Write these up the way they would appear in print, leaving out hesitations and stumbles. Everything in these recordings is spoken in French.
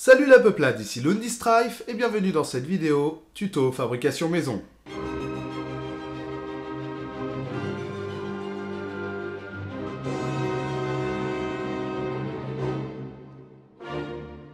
Salut la peuplade, ici Lundistrife et bienvenue dans cette vidéo tuto fabrication maison.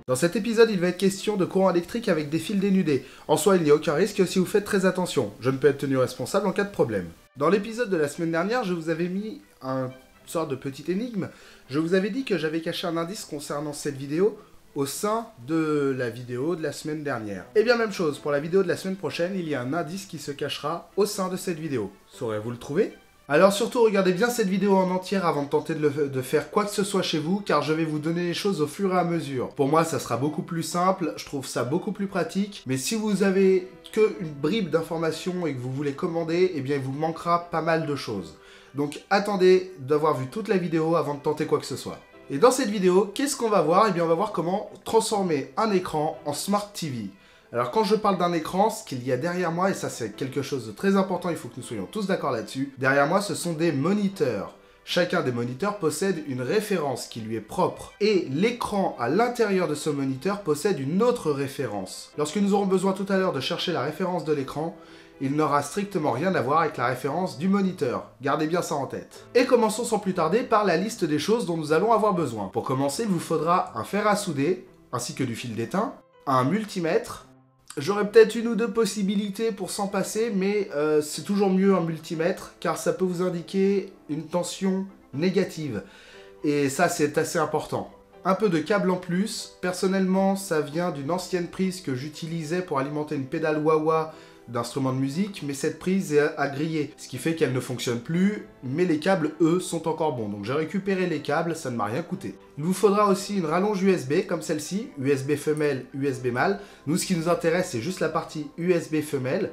Dans cet épisode, il va être question de courant électrique avec des fils dénudés. En soi, il n'y a aucun risque si vous faites très attention. Je ne peux être tenu responsable en cas de problème. Dans l'épisode de la semaine dernière, je vous avais mis une sorte de petite énigme. Je vous avais dit que j'avais caché un indice concernant cette vidéo au sein de la vidéo de la semaine dernière. Et bien même chose, pour la vidéo de la semaine prochaine, il y a un indice qui se cachera au sein de cette vidéo. Saurez-vous le trouver ? Alors surtout, regardez bien cette vidéo en entière avant de tenter de faire quoi que ce soit chez vous, car je vais vous donner les choses au fur et à mesure. Pour moi, ça sera beaucoup plus simple, je trouve ça beaucoup plus pratique, mais si vous avez qu'une bribe d'informations et que vous voulez commander, eh bien il vous manquera pas mal de choses. Donc attendez d'avoir vu toute la vidéo avant de tenter quoi que ce soit. Et dans cette vidéo, qu'est-ce qu'on va voir ? Eh bien on va voir comment transformer un écran en Smart TV. Alors quand je parle d'un écran, ce qu'il y a derrière moi, et ça c'est quelque chose de très important, il faut que nous soyons tous d'accord là-dessus, derrière moi ce sont des moniteurs. Chacun des moniteurs possède une référence qui lui est propre. Et l'écran à l'intérieur de ce moniteur possède une autre référence. Lorsque nous aurons besoin tout à l'heure de chercher la référence de l'écran, il n'aura strictement rien à voir avec la référence du moniteur. Gardez bien ça en tête. Et commençons sans plus tarder par la liste des choses dont nous allons avoir besoin. Pour commencer, il vous faudra un fer à souder, ainsi que du fil d'étain, un multimètre. J'aurais peut-être une ou deux possibilités pour s'en passer, mais c'est toujours mieux un multimètre, car ça peut vous indiquer une tension négative. Et ça, c'est assez important. Un peu de câble en plus. Personnellement, ça vient d'une ancienne prise que j'utilisais pour alimenter une pédale wah-wah d'instruments de musique, mais cette prise a grillé, ce qui fait qu'elle ne fonctionne plus, mais les câbles, eux, sont encore bons. Donc j'ai récupéré les câbles, ça ne m'a rien coûté. Il vous faudra aussi une rallonge USB, comme celle-ci, USB femelle, USB mâle. Nous, ce qui nous intéresse, c'est juste la partie USB femelle,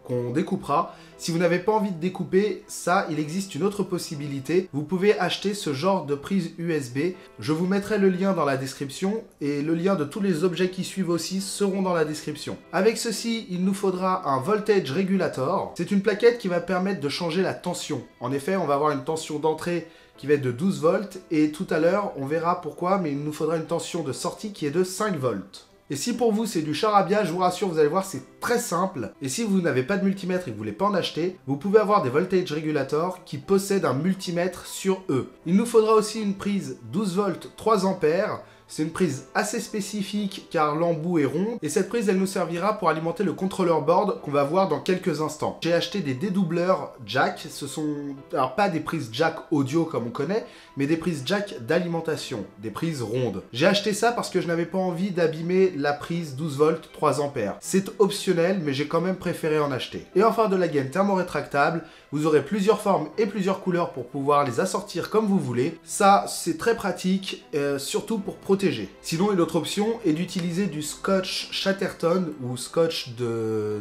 qu'on découpera. Si vous n'avez pas envie de découper, ça, il existe une autre possibilité. Vous pouvez acheter ce genre de prise USB. Je vous mettrai le lien dans la description et le lien de tous les objets qui suivent aussi seront dans la description. Avec ceci, il nous faudra un voltage regulator. C'est une plaquette qui va permettre de changer la tension. En effet, on va avoir une tension d'entrée qui va être de 12 volts et tout à l'heure, on verra pourquoi, mais il nous faudra une tension de sortie qui est de 5 volts. Et si pour vous c'est du charabia, je vous rassure, vous allez voir, c'est très simple. Et si vous n'avez pas de multimètre et que vous ne voulez pas en acheter, vous pouvez avoir des voltage regulators qui possèdent un multimètre sur eux. Il nous faudra aussi une prise 12 volts 3 ampères. C'est une prise assez spécifique car l'embout est rond et cette prise elle nous servira pour alimenter le contrôleur board qu'on va voir dans quelques instants. J'ai acheté des dédoubleurs jack, ce sont alors pas des prises jack audio comme on connaît, mais des prises jack d'alimentation, des prises rondes. J'ai acheté ça parce que je n'avais pas envie d'abîmer la prise 12 volts 3 ampères. C'est optionnel mais j'ai quand même préféré en acheter. Et enfin de la gaine thermorétractable, vous aurez plusieurs formes et plusieurs couleurs pour pouvoir les assortir comme vous voulez. Ça c'est très pratique, surtout pour protéger. Sinon, une autre option est d'utiliser du scotch Chatterton ou scotch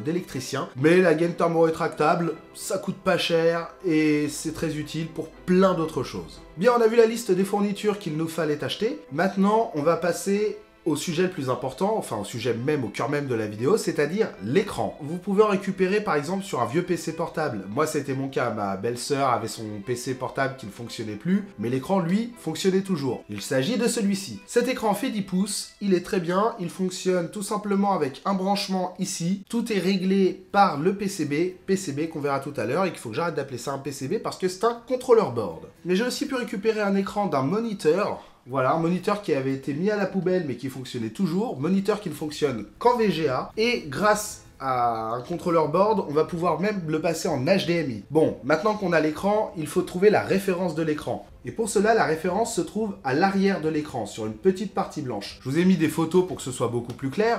d'électricien. Mais la gaine thermorétractable, ça coûte pas cher et c'est très utile pour plein d'autres choses. Bien, on a vu la liste des fournitures qu'il nous fallait acheter. Maintenant, on va passer au sujet le plus important, enfin au sujet même, au cœur même de la vidéo, c'est-à-dire l'écran. Vous pouvez en récupérer par exemple sur un vieux PC portable. Moi c'était mon cas, ma belle-sœur avait son PC portable qui ne fonctionnait plus, mais l'écran lui fonctionnait toujours. Il s'agit de celui-ci. Cet écran fait 10 pouces, il est très bien, il fonctionne tout simplement avec un branchement ici. Tout est réglé par le PCB qu'on verra tout à l'heure et qu'il faut que j'arrête d'appeler ça un PCB parce que c'est un contrôleur board. Mais j'ai aussi pu récupérer un écran d'un moniteur. Voilà, un moniteur qui avait été mis à la poubelle mais qui fonctionnait toujours, moniteur qui ne fonctionne qu'en VGA, et grâce à un contrôleur board, on va pouvoir même le passer en HDMI. Bon, maintenant qu'on a l'écran, il faut trouver la référence de l'écran. Et pour cela, la référence se trouve à l'arrière de l'écran, sur une petite partie blanche. Je vous ai mis des photos pour que ce soit beaucoup plus clair.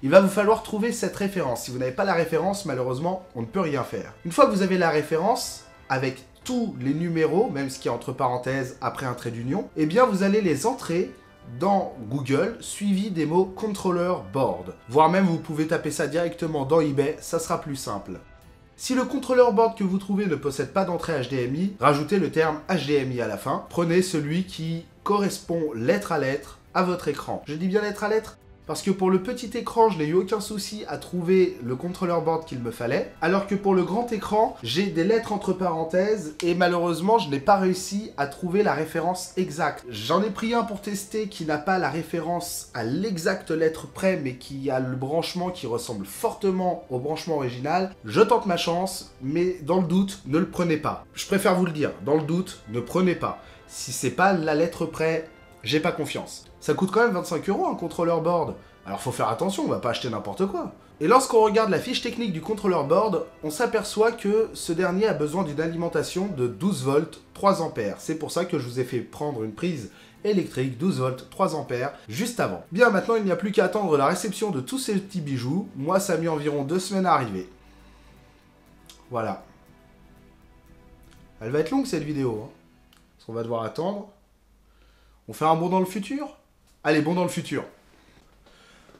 Il va vous falloir trouver cette référence. Si vous n'avez pas la référence, malheureusement, on ne peut rien faire. Une fois que vous avez la référence, avec tous les numéros, même ce qui est entre parenthèses après un trait d'union, eh bien vous allez les entrer dans Google, suivi des mots Controller Board. Voire même vous pouvez taper ça directement dans eBay, ça sera plus simple. Si le contrôleur board que vous trouvez ne possède pas d'entrée HDMI, rajoutez le terme HDMI à la fin. Prenez celui qui correspond lettre à lettre à votre écran. Je dis bien lettre à lettre parce que pour le petit écran, je n'ai eu aucun souci à trouver le contrôleur board qu'il me fallait, alors que pour le grand écran, j'ai des lettres entre parenthèses et malheureusement, je n'ai pas réussi à trouver la référence exacte. J'en ai pris un pour tester qui n'a pas la référence à l'exacte lettre près, mais qui a le branchement qui ressemble fortement au branchement original. Je tente ma chance, mais dans le doute, ne le prenez pas. Je préfère vous le dire, dans le doute, ne prenez pas. Si c'est pas la lettre près, j'ai pas confiance. Ça coûte quand même 25 € un contrôleur board. Alors faut faire attention, on va pas acheter n'importe quoi. Et lorsqu'on regarde la fiche technique du contrôleur board, on s'aperçoit que ce dernier a besoin d'une alimentation de 12 volts 3 ampères. C'est pour ça que je vous ai fait prendre une prise électrique 12 volts 3 ampères juste avant. Bien, maintenant il n'y a plus qu'à attendre la réception de tous ces petits bijoux. Moi ça a mis environ 2 semaines à arriver. Voilà. Elle va être longue cette vidéo, hein, parce qu'on va devoir attendre. On fait un bond dans le futur? Allez, bond dans le futur.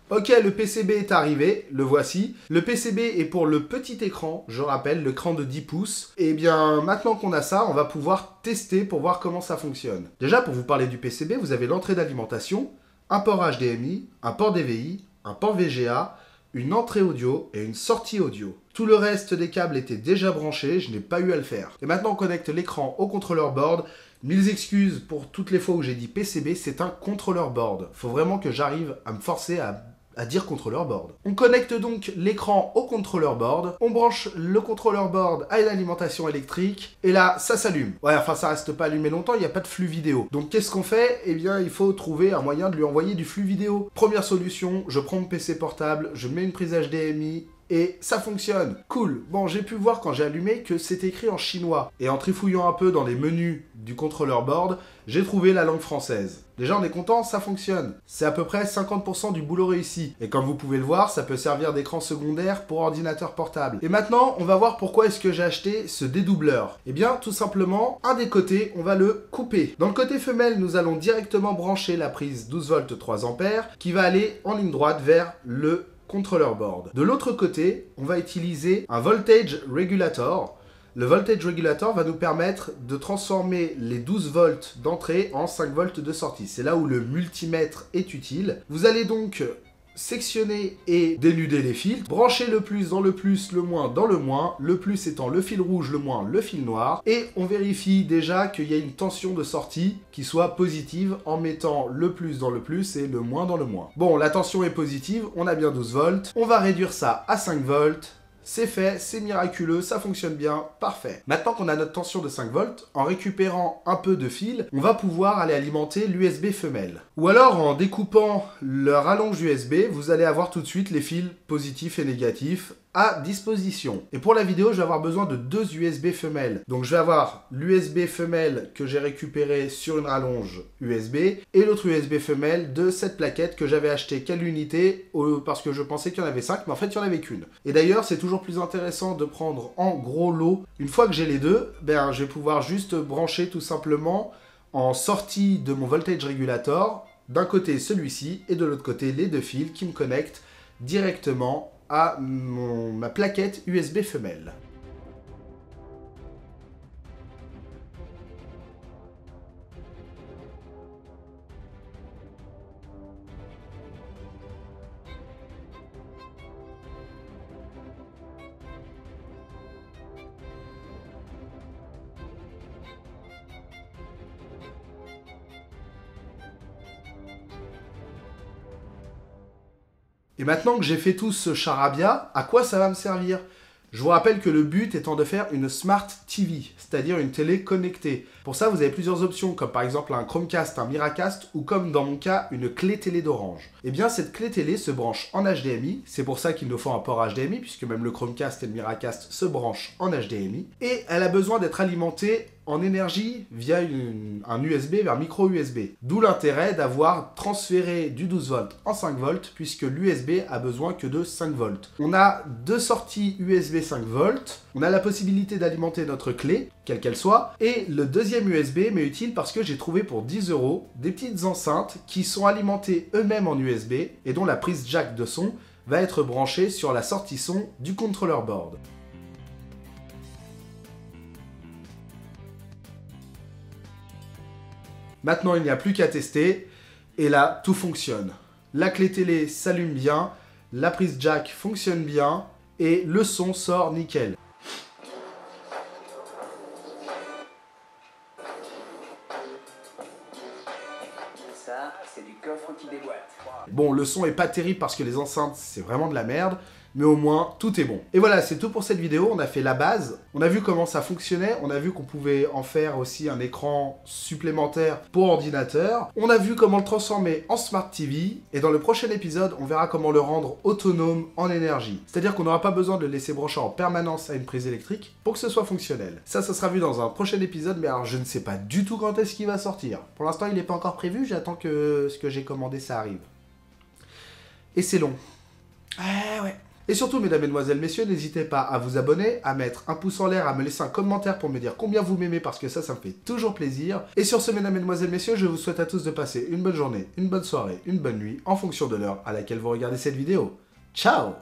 Ok, le PCB est arrivé, le voici. Le PCB est pour le petit écran, je rappelle, l'écran de 10 pouces. Et bien, maintenant qu'on a ça, on va pouvoir tester pour voir comment ça fonctionne. Déjà, pour vous parler du PCB, vous avez l'entrée d'alimentation, un port HDMI, un port DVI, un port VGA, une entrée audio et une sortie audio. Tout le reste des câbles étaient déjà branchés, je n'ai pas eu à le faire. Et maintenant, on connecte l'écran au contrôleur board. Mille excuses pour toutes les fois où j'ai dit PCB, c'est un contrôleur board. Faut vraiment que j'arrive à me forcer à dire contrôleur board. On connecte donc l'écran au contrôleur board, on branche le contrôleur board à l'alimentation électrique, et là, ça s'allume. Ouais, enfin, ça reste pas allumé longtemps, il n'y a pas de flux vidéo. Donc, qu'est-ce qu'on fait? Eh bien, il faut trouver un moyen de lui envoyer du flux vidéo. Première solution, je prends mon PC portable, je mets une prise HDMI, et ça fonctionne. Cool. Bon, j'ai pu voir quand j'ai allumé que c'est écrit en chinois. Et en trifouillant un peu dans les menus du contrôleur board, j'ai trouvé la langue française. Déjà, on est content, ça fonctionne. C'est à peu près 50% du boulot réussi. Et comme vous pouvez le voir, ça peut servir d'écran secondaire pour ordinateur portable. Et maintenant, on va voir pourquoi est-ce que j'ai acheté ce dédoubleur. Eh bien, tout simplement, un des côtés, on va le couper. Dans le côté femelle, nous allons directement brancher la prise 12 volts 3 ampères qui va aller en ligne droite vers le contrôleur board. De l'autre côté, on va utiliser un voltage regulator. Le voltage regulator va nous permettre de transformer les 12 volts d'entrée en 5 volts de sortie. C'est là où le multimètre est utile. Vous allez donc sectionner et dénuder les fils, brancher le plus dans le plus, le moins dans le moins, le plus étant le fil rouge, le moins le fil noir, et on vérifie déjà qu'il y a une tension de sortie qui soit positive en mettant le plus dans le plus et le moins dans le moins. Bon, la tension est positive, on a bien 12 volts, on va réduire ça à 5 volts, c'est fait, c'est miraculeux, ça fonctionne bien, parfait. Maintenant qu'on a notre tension de 5 volts, en récupérant un peu de fil, on va pouvoir aller alimenter l'USB femelle. Ou alors en découpant le rallonge USB, vous allez avoir tout de suite les fils positifs et négatifs à disposition. Et pour la vidéo, je vais avoir besoin de 2 USB femelles. Donc je vais avoir l'USB femelle que j'ai récupéré sur une rallonge USB et l'autre USB femelle de cette plaquette que j'avais acheté qu'à l'unité parce que je pensais qu'il y en avait 5, mais en fait il n'y en avait qu'une. Et d'ailleurs, c'est toujours plus intéressant de prendre en gros lot. Une fois que j'ai les deux, ben, je vais pouvoir juste brancher tout simplement en sortie de mon voltage regulator, d'un côté celui-ci et de l'autre côté les deux fils qui me connectent directement à ma plaquette USB femelle. Et maintenant que j'ai fait tout ce charabia, à quoi ça va me servir? Je vous rappelle que le but étant de faire une Smart TV, c'est-à-dire une télé connectée. Pour ça, vous avez plusieurs options, comme par exemple un Chromecast, un Miracast, ou comme dans mon cas, une clé télé d'Orange. Et bien, cette clé télé se branche en HDMI, c'est pour ça qu'il nous faut un port HDMI, puisque même le Chromecast et le Miracast se branchent en HDMI, et elle a besoin d'être alimentée en énergie via un USB vers micro USB. D'où l'intérêt d'avoir transféré du 12 volts en 5 volts puisque l'USB a besoin que de 5 volts. On a deux sorties USB 5 volts, on a la possibilité d'alimenter notre clé, quelle qu'elle soit, et le deuxième USB m'est utile parce que j'ai trouvé pour 10 € des petites enceintes qui sont alimentées eux-mêmes en USB et dont la prise jack de son va être branchée sur la sortie son du contrôleur board. Maintenant, il n'y a plus qu'à tester, et là, tout fonctionne. la clé télé s'allume bien, la prise jack fonctionne bien et le son sort nickel. Ça, c'est du coffre qui déboîte. Bon, le son est pas terrible parce que les enceintes, c'est vraiment de la merde, mais au moins, tout est bon. Et voilà, c'est tout pour cette vidéo. On a fait la base, on a vu comment ça fonctionnait, on a vu qu'on pouvait en faire aussi un écran supplémentaire pour ordinateur, on a vu comment le transformer en Smart TV, et dans le prochain épisode, on verra comment le rendre autonome en énergie. C'est-à-dire qu'on n'aura pas besoin de le laisser brancher en permanence à une prise électrique pour que ce soit fonctionnel. Ça sera vu dans un prochain épisode, mais alors je ne sais pas du tout quand est-ce qu'il va sortir. Pour l'instant, il n'est pas encore prévu, j'attends que ce que j'ai commandé, ça arrive. Et c'est long. Ouais. Et surtout, mesdames, mesdemoiselles, messieurs, n'hésitez pas à vous abonner, à mettre un pouce en l'air, à me laisser un commentaire pour me dire combien vous m'aimez, parce que ça me fait toujours plaisir. Et sur ce, mesdames, mesdemoiselles, messieurs, je vous souhaite à tous de passer une bonne journée, une bonne soirée, une bonne nuit, en fonction de l'heure à laquelle vous regardez cette vidéo. Ciao!